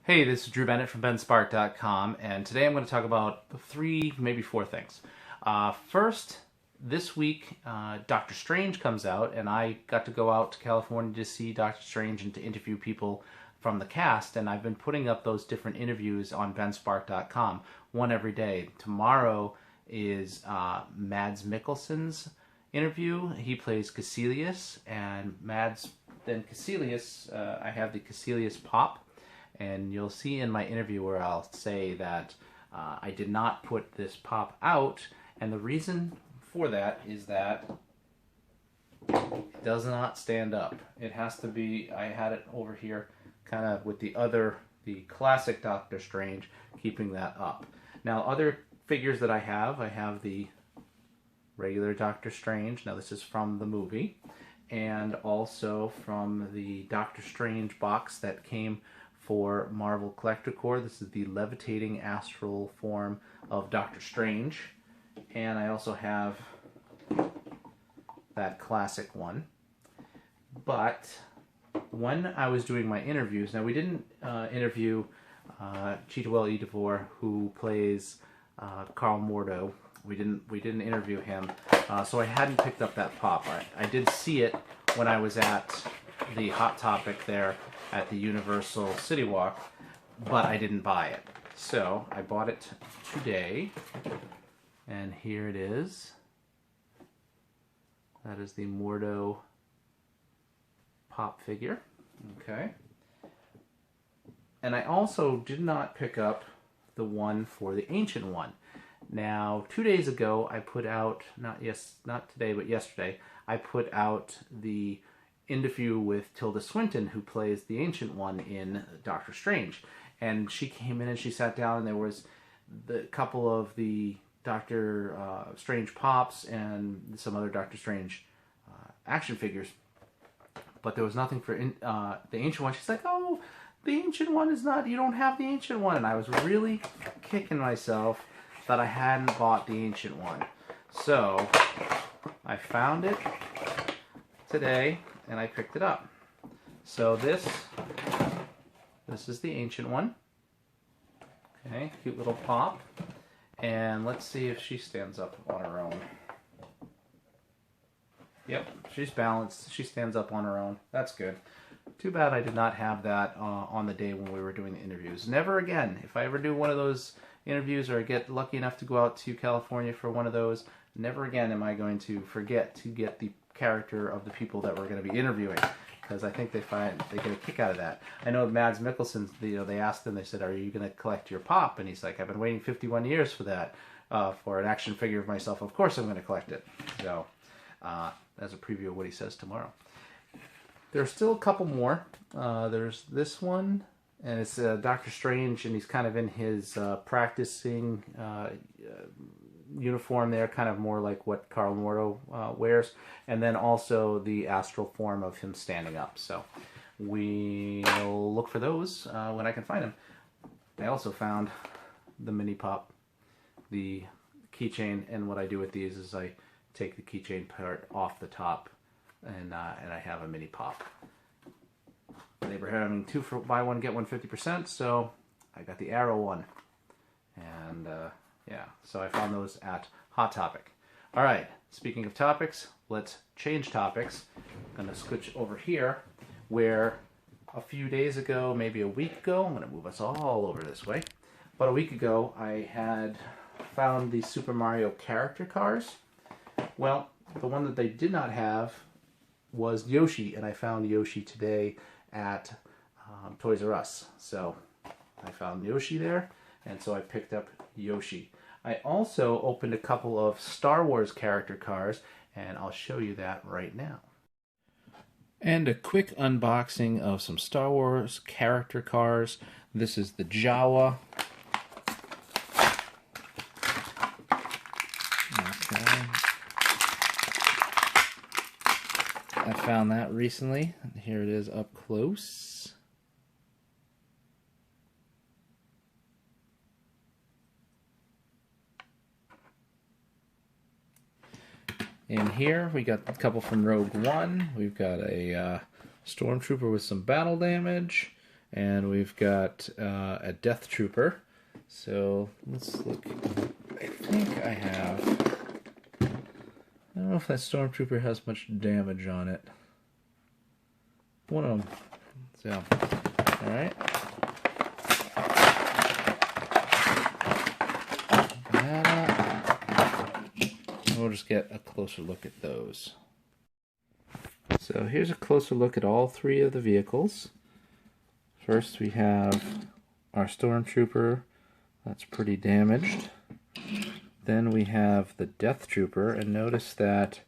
Hey, this is Drew Bennett from benspark.com, and today I'm going to talk about three, maybe four things. First, this week, Doctor Strange comes out, and I got to go out to California to see Doctor Strange and to interview people from the cast, and I've been putting up those different interviews on benspark.com, one every day. Tomorrow is Mads Mikkelsen's interview. He plays Caecilius, and Caecilius, I have the Caecilius pop. And you'll see in my interview where I'll say that I did not put this pop out, and the reason for that is that it does not stand up. It has to be, I had it over here kind of with the classic Doctor Strange, keeping that up. Now other figures that I have the regular Doctor Strange. Now this is from the movie, and also from the Doctor Strange box that came for Marvel Collector Corps. This is the levitating astral form of Doctor Strange. And I also have that classic one. But when I was doing my interviews, now we didn't interview Chiwetel Ejiofor, who plays Carl Mordo. We didn't interview him, so I hadn't picked up that pop. I did see it when I was at the Hot Topic there at the Universal City Walk, but I didn't buy it. So I bought it today, and here it is. That is the Mordo pop figure. Okay. And I also did not pick up the one for the Ancient One. Now, 2 days ago, I put out, not today, but yesterday, I put out the interview with Tilda Swinton, who plays the Ancient One in Doctor Strange. And she came in and she sat down, and there was the couple of the Doctor Strange pops and some other Doctor Strange action figures. But there was nothing for the Ancient One. She's like, oh, the Ancient One is not, you don't have the Ancient One. And I was really kicking myself that I hadn't bought the Ancient One. So I found it today, and I picked it up. So this is the Ancient One. Okay, cute little pop. And let's see if she stands up on her own. Yep, she's balanced. She stands up on her own. That's good. Too bad I did not have that on the day when we were doing the interviews. Never again. If I ever do one of those interviews, or I get lucky enough to go out to California for one of those, never again am I going to forget to get the character of the people that we're going to be interviewing, because I think they get a kick out of that. I know Mads Mikkelsen, they asked him, they said, are you going to collect your pop? And he's like, I've been waiting 51 years for that, for an action figure of myself. Of course I'm going to collect it. So that's a preview of what he says tomorrow. There's still a couple more. There's this one, and it's Doctor Strange, and he's kind of in his practicing uniform there, kind of more like what Carl Mordo wears, and then also the astral form of him standing up. So we'll look for those when I can find them. I also found the mini pop, the keychain, and what I do with these is I take the keychain part off the top, and I have a mini pop. They were having buy one get one 50%, so I got the Arrow one, and yeah, so I found those at Hot Topic. All right, speaking of topics, let's change topics. I'm going to switch over here, where a few days ago, maybe a week ago, I'm going to move us all over this way, but a week ago I had found the Super Mario character cars. Well, the one that they did not have was Yoshi, and I found Yoshi today at Toys R Us. So I found Yoshi there, and so I picked up Yoshi. I also opened a couple of Star Wars character cars, and I'll show you that right now. And a quick unboxing of some Star Wars character cars. This is the Jawa. Okay. I found that recently. Here it is up close. In here, we got a couple from Rogue One. We've got a Stormtrooper with some battle damage, And we've got a Death Trooper. So let's look. I think I have... I don't know if that Stormtrooper has much damage on it. One of them. So, alright. We'll just get a closer look at those. So here's a closer look at all three of the vehicles. First we have our Stormtrooper. That's pretty damaged. Then we have the Death Trooper, and notice that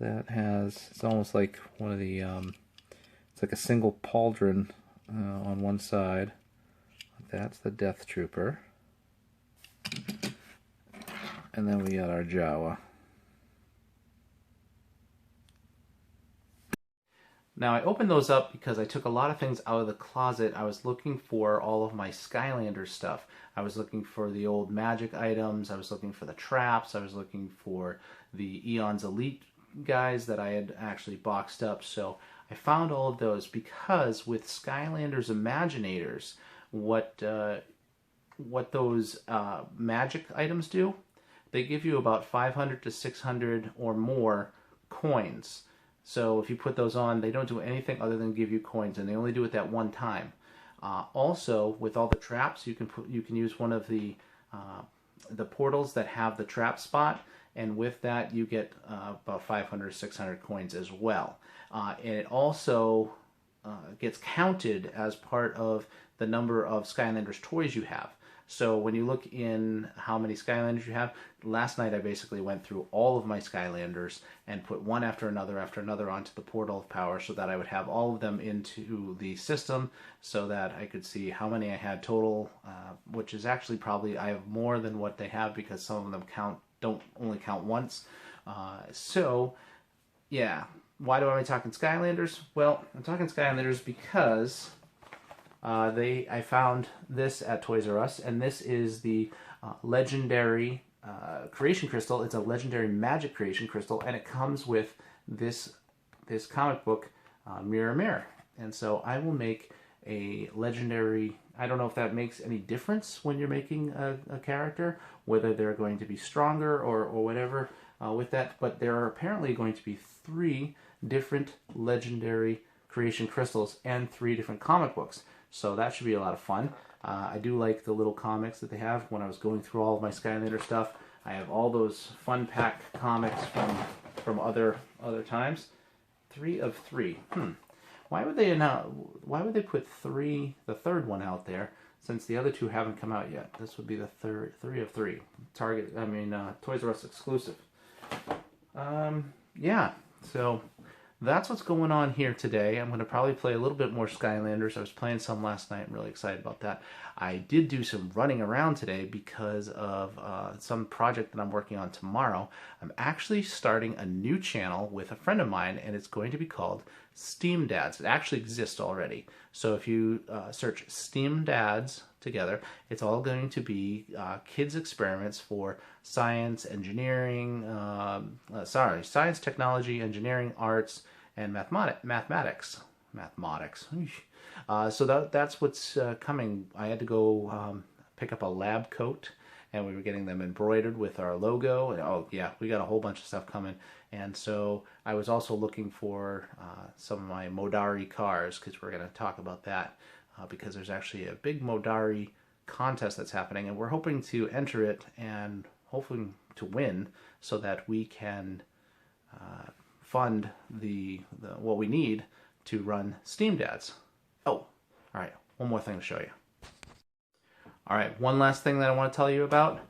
it's almost like one of the, it's like a single pauldron on one side. That's the Death Trooper. And then we got our Jawa. Now I opened those up because I took a lot of things out of the closet. I was looking for all of my Skylanders stuff. I was looking for the old magic items, I was looking for the traps, I was looking for the Eon's Elite guys that I had actually boxed up. So I found all of those because with Skylanders Imaginators, what those magic items do, they give you about 500 to 600 or more coins. So if you put those on, they don't do anything other than give you coins, and they only do it that one time. Also, with all the traps, you can use one of the portals that have the trap spot, and with that you get about 500 or 600 coins as well. And it also gets counted as part of the number of Skylanders toys you have. So when you look in how many Skylanders you have, last night I basically went through all of my Skylanders and put one after another onto the Portal of Power so that I would have all of them into the system so that I could see how many I had total, which is actually probably, I have more than what they have because some of them don't only count once. So, yeah. Why do I be talking Skylanders? Well, I'm talking Skylanders because... I found this at Toys R Us, and this is the legendary creation crystal. It's a legendary magic creation crystal, and it comes with this comic book, Mirror Mirror. And so I will make a legendary... I don't know if that makes any difference when you're making a character, whether they're going to be stronger or whatever with that, but there are apparently going to be 3 different legendary creation crystals and 3 different comic books. So that should be a lot of fun. I do like the little comics that they have. When I was going through all of my Skylander stuff, I have all those fun pack comics from other times. 3 of 3. Why would they put 3, the third one out there, since the other 2 haven't come out yet? This would be the 3 of 3. Toys R Us exclusive. Yeah. So that's what's going on here today. I'm going to probably play a little bit more Skylanders. I was playing some last night. I'm really excited about that. I did do some running around today because of some project that I'm working on tomorrow. I'm actually starting a new channel with a friend of mine, and it's going to be called Steam Dads. It actually exists already. So if you search Steam Dads together, it's all going to be kids' experiments for science, engineering, science, technology, engineering, arts, and mathematics. So that's what's coming. I had to go pick up a lab coat, and we were getting them embroidered with our logo. And oh yeah, we got a whole bunch of stuff coming. And so I was also looking for some of my Modari cars, because we're going to talk about that, because there's actually a big Modari contest that's happening, and we're hoping to enter it and hoping to win so that we can fund what we need to run Steam Dads. Oh, all right, one more thing to show you. All right, one last thing that I want to tell you about.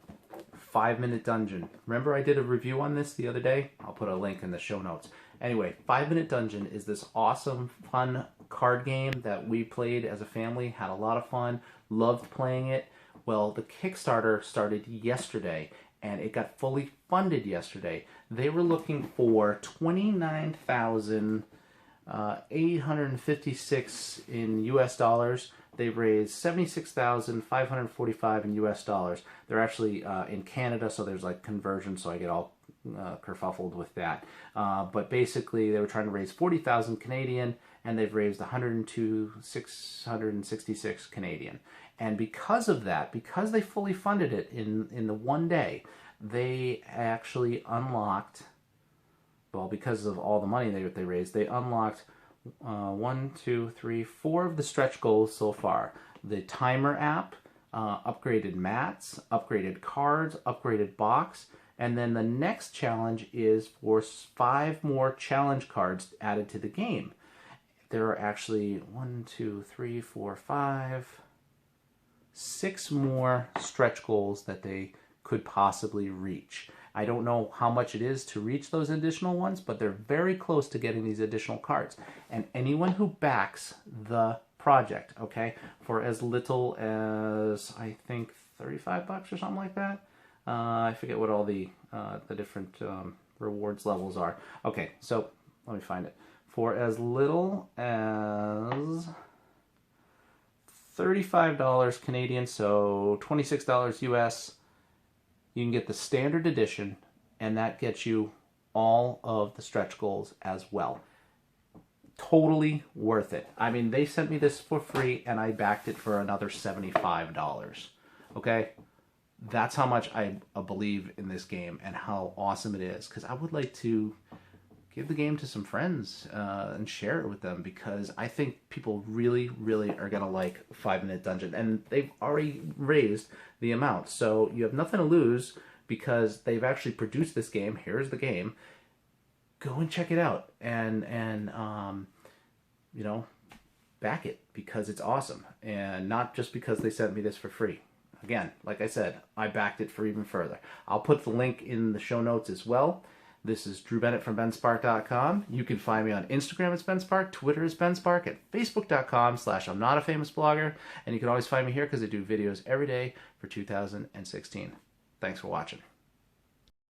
5-Minute Dungeon. Remember I did a review on this the other day? I'll put a link in the show notes. Anyway, 5-Minute Dungeon is this awesome, fun card game that we played as a family, had a lot of fun, loved playing it. Well, the Kickstarter started yesterday, and it got fully funded yesterday. They were looking for $29,856 in US dollars. They've raised $76,545 in US dollars. They're actually in Canada, so there's like conversion, so I get all kerfuffled with that. But basically, they were trying to raise 40,000 Canadian, and they've raised 102,666 Canadian. And because of that, because they fully funded it in the one day, they actually unlocked, well, because of all the money they raised, they unlocked 1, 2, 3, 4 of the stretch goals so far. The timer app, upgraded mats, upgraded cards, upgraded box, and then the next challenge is for 5 more challenge cards added to the game. There are actually 1, 2, 3, 4, 5, 6 more stretch goals that they could possibly reach. I don't know how much it is to reach those additional ones, but they're very close to getting these additional cards. And anyone who backs the project, okay, for as little as, I think, $35 or something like that. I forget what all the different rewards levels are. Okay, so let me find it. For as little as $35 Canadian, so $26 US, you can get the standard edition, and that gets you all of the stretch goals as well. Totally worth it. I mean, they sent me this for free, and I backed it for another $75. Okay? That's how much I believe in this game and how awesome it is, because I would like to give the game to some friends and share it with them, because I think people really, really are going to like 5-Minute Dungeon, and they've already raised the amount. So you have nothing to lose because they've actually produced this game. Here's the game. Go and check it out and you know, back it because it's awesome, and not just because they sent me this for free. Again, like I said, I backed it for even further. I'll put the link in the show notes as well. This is Drew Bennett from benspark.com. You can find me on Instagram as benspark, Twitter as benspark, at facebook.com/I'mNotAFamousBlogger, and you can always find me here because I do videos every day for 2016. Thanks for watching.